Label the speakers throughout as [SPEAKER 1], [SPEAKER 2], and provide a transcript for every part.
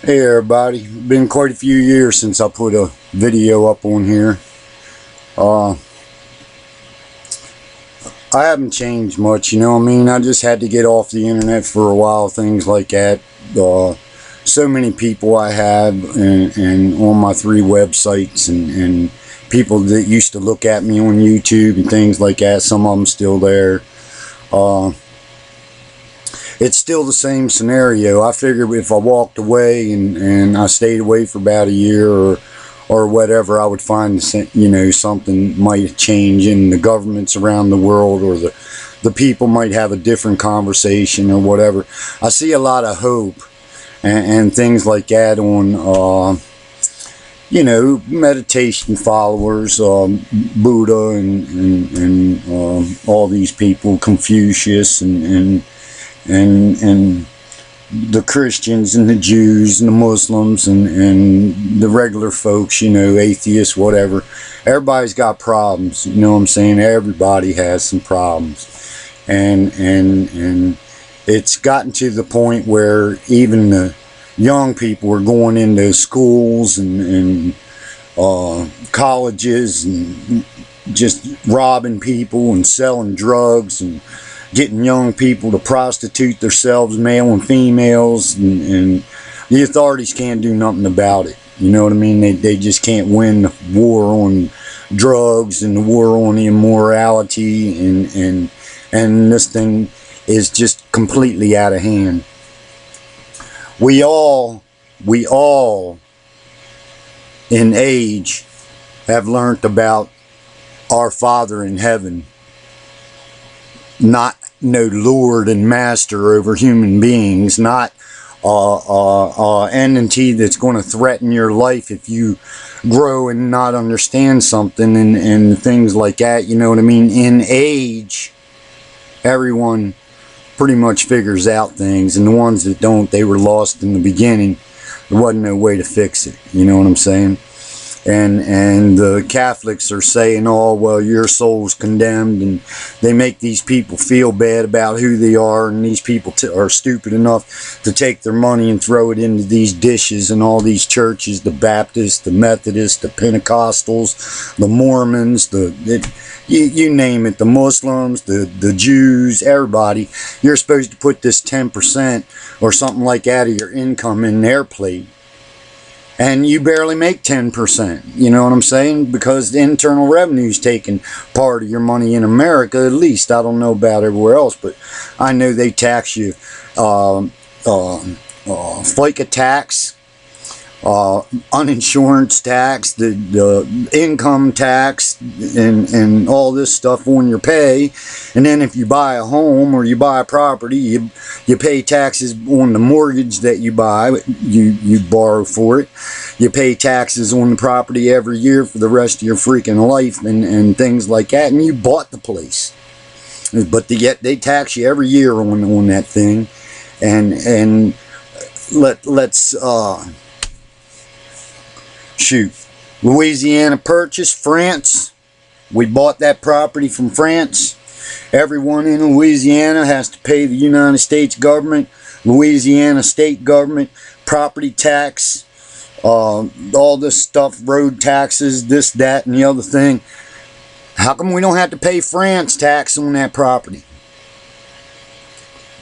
[SPEAKER 1] Hey everybody, been quite a few years since I put a video up on here. Uh, I haven't changed much, you know what I mean? I just had to get off the internet for a while, things like that. So many people I have and on my 3 websites and people that used to look at me on YouTube and things like that, some of them still there. It's still the same scenario. I figured if I walked away and I stayed away for about a year or whatever, I would find, you know, something might change in the governments around the world, or the people might have a different conversation or whatever. I see a lot of hope and things like that on you know, meditation followers, Buddha and all these people, Confucius and the Christians and the Jews and the Muslims and the regular folks, you know, atheists, whatever. Everybody's got problems, you know what I'm saying? Everybody has some problems. And it's gotten to the point where even the young people are going into schools and colleges and just robbing people and selling drugs and getting young people to prostitute themselves, male and females, and the authorities can't do nothing about it. You know what I mean? They just can't win the war on drugs and the war on immorality, and this thing is just completely out of hand. We all in age have learned about our Father in heaven, not no Lord and Master over human beings, not entity that's going to threaten your life if you grow and not understand something and things like that. You know what I mean? In age, everyone pretty much figures out things, and the ones that don't, they were lost in the beginning. There wasn't no way to fix it. You know what I'm saying? And the Catholics are saying, oh, well, your soul's condemned, and they make these people feel bad about who they are, and these people are stupid enough to take their money and throw it into these dishes and all these churches, the Baptists, the Methodists, the Pentecostals, the Mormons, you name it, the Muslims, the Jews, everybody. You're supposed to put this 10% or something like that of your income in their plate. And you barely make 10%, you know what I'm saying? Because the Internal Revenue's taking part of your money in America, at least. I don't know about everywhere else, but I know they tax you FICA tax, uninsurance tax, the income tax, and all this stuff on your pay. And then if you buy a home or you buy a property, you pay taxes on the mortgage that you buy, you borrow for it. You pay taxes on the property every year for the rest of your freaking life and things like that, and you bought the place. But yet they tax you every year on that thing. And let's shoot, Louisiana Purchase, France. We bought that property from France. Everyone in Louisiana has to pay the United States government, Louisiana state government, property tax, all this stuff, road taxes, this, that, and the other thing. How come we don't have to pay France tax on that property?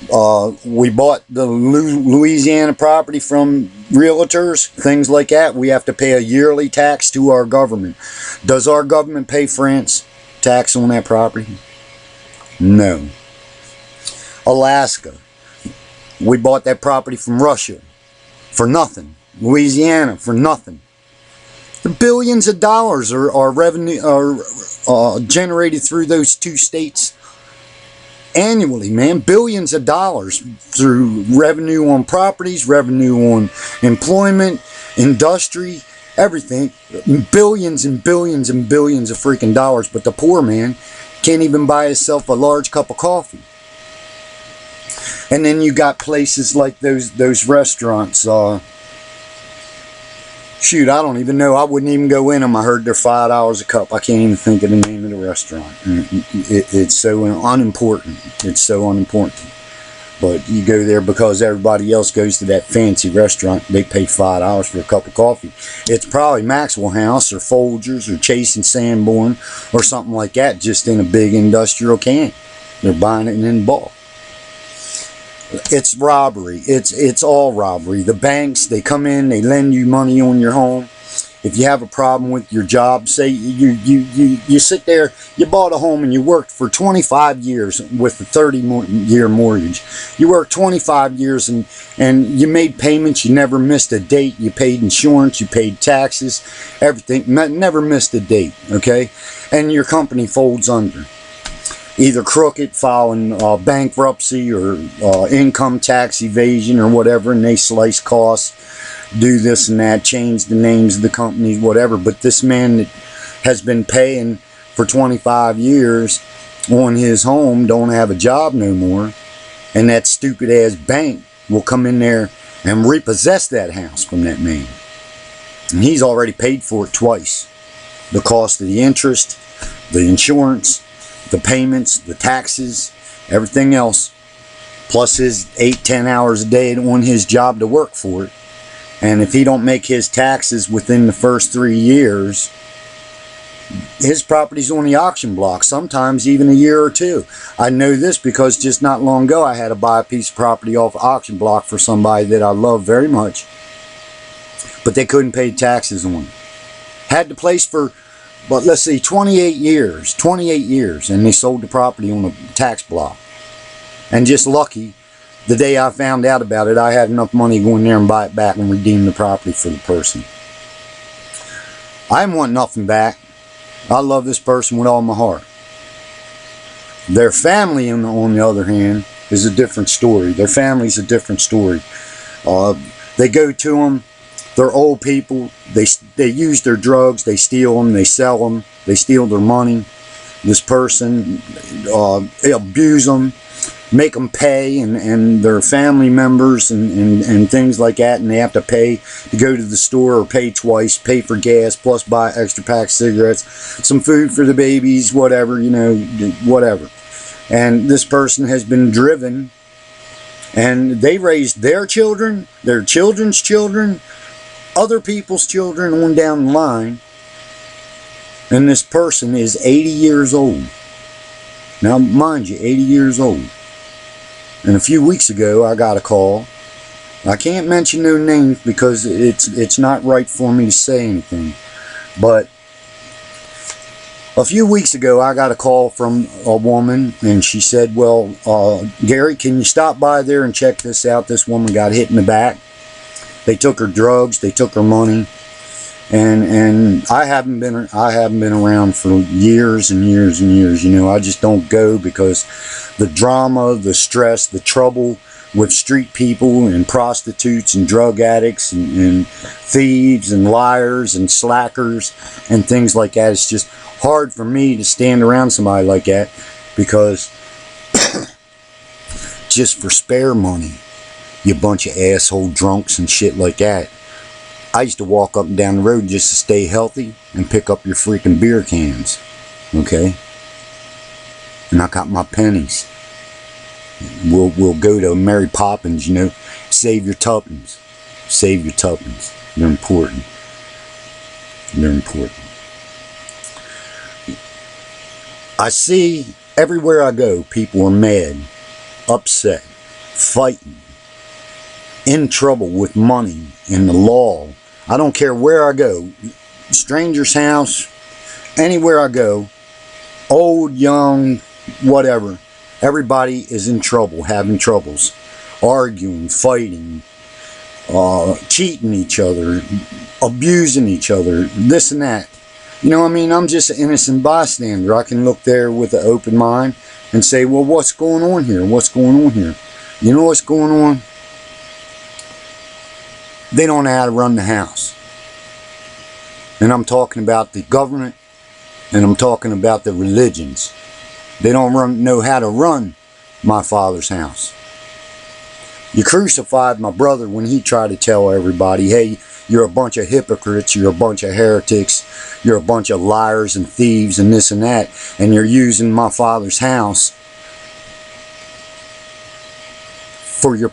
[SPEAKER 1] We bought the Louisiana property from realtors, things like that. We have to pay a yearly tax to our government. Does our government pay France tax on that property? No. Alaska. We bought that property from Russia for nothing. Louisiana for nothing. The billions of dollars are revenue are generated through those 2 states annually, man. Billions of dollars through revenue on properties, revenue on employment, industry, everything. Billions and billions and billions of freaking dollars. But the poor man can't even buy himself a large cup of coffee. And then you got places like those restaurants. Shoot, I don't even know. I wouldn't even go in them. I heard they're $5 a cup. I can't even think of the name of the restaurant. It's so unimportant. It's so unimportant. But you go there because everybody else goes to that fancy restaurant. They pay $5 for a cup of coffee. It's probably Maxwell House or Folgers or Chase and Sanborn or something like that, just in a big industrial can. They're buying it in bulk. It's robbery. It's all robbery. The banks, they come in, they lend you money on your home. If you have a problem with your job, say you sit there, you bought a home and you worked for 25 years with a 30-year mortgage. You worked 25 years and you made payments, you never missed a date, you paid insurance, you paid taxes, everything, never missed a date, okay? And your company folds under. Either crooked, filing bankruptcy or income tax evasion or whatever, and they slice costs, do this and that, change the names of the companies, whatever. But this man that has been paying for 25 years on his home don't have a job no more, and that stupid ass bank will come in there and repossess that house from that man. And he's already paid for it twice. The cost of the interest, the insurance, the payments, the taxes, everything else, plus his 8-10 hours a day on his job to work for it. And if he don't make his taxes within the first 3 years, his property's on the auction block, sometimes even a year or two. I know this because just not long ago I had to buy a piece of property off auction block for somebody that I love very much, but they couldn't pay taxes on it. Had the place for, but let's see, 28 years, and they sold the property on a tax block. And just lucky, the day I found out about it, I had enough money to go in there and buy it back and redeem the property for the person. I want nothing back. I love this person with all my heart. Their family, on the other hand, is a different story. Their family's a different story. They go to them. They're old people. They use their drugs. They steal them. They sell them. They steal their money. This person, they abuse them, make them pay, and their family members and things like that, and they have to pay to go to the store or pay twice, pay for gas, plus buy extra pack of cigarettes, some food for the babies, whatever, you know, whatever. And this person has been driven, and they raised their children, their children's children, other people's children on down the line, and this person is 80 years old. Now, mind you, 80 years old. And a few weeks ago, I got a call. I can't mention no names because it's not right for me to say anything. But a few weeks ago, I got a call from a woman, and she said, well, Gary, can you stop by there and check this out? This woman got hit in the back. They took her drugs, they took her money, and I haven't been around for years and years and years. You know, I just don't go because the drama, the stress, the trouble with street people and prostitutes and drug addicts and thieves and liars and slackers and things like that. It's just hard for me to stand around somebody like that because just for spare money, you bunch of asshole drunks and shit like that. I used to walk up and down the road just to stay healthy and pick up your freaking beer cans, okay? And I got my pennies. We'll go to Mary Poppins, you know. Save your tuppence. Save your tuppence. They're important. They're important. I see everywhere I go, people are mad, upset, fighting, in trouble with money and the law. I don't care where I go, stranger's house, anywhere I go, old, young, whatever, everybody is in trouble, having troubles, arguing, fighting, cheating each other, abusing each other, this and that. You know, I mean, I'm just an innocent bystander. I can look there with an open mind and say, well, what's going on here? What's going on here? You know what's going on? They don't know how to run the house. And I'm talking about the government, and I'm talking about the religions. They don't know how to run my father's house. You crucified my brother when he tried to tell everybody, hey, you're a bunch of hypocrites, you're a bunch of heretics, you're a bunch of liars and thieves and this and that, and you're using my father's house for your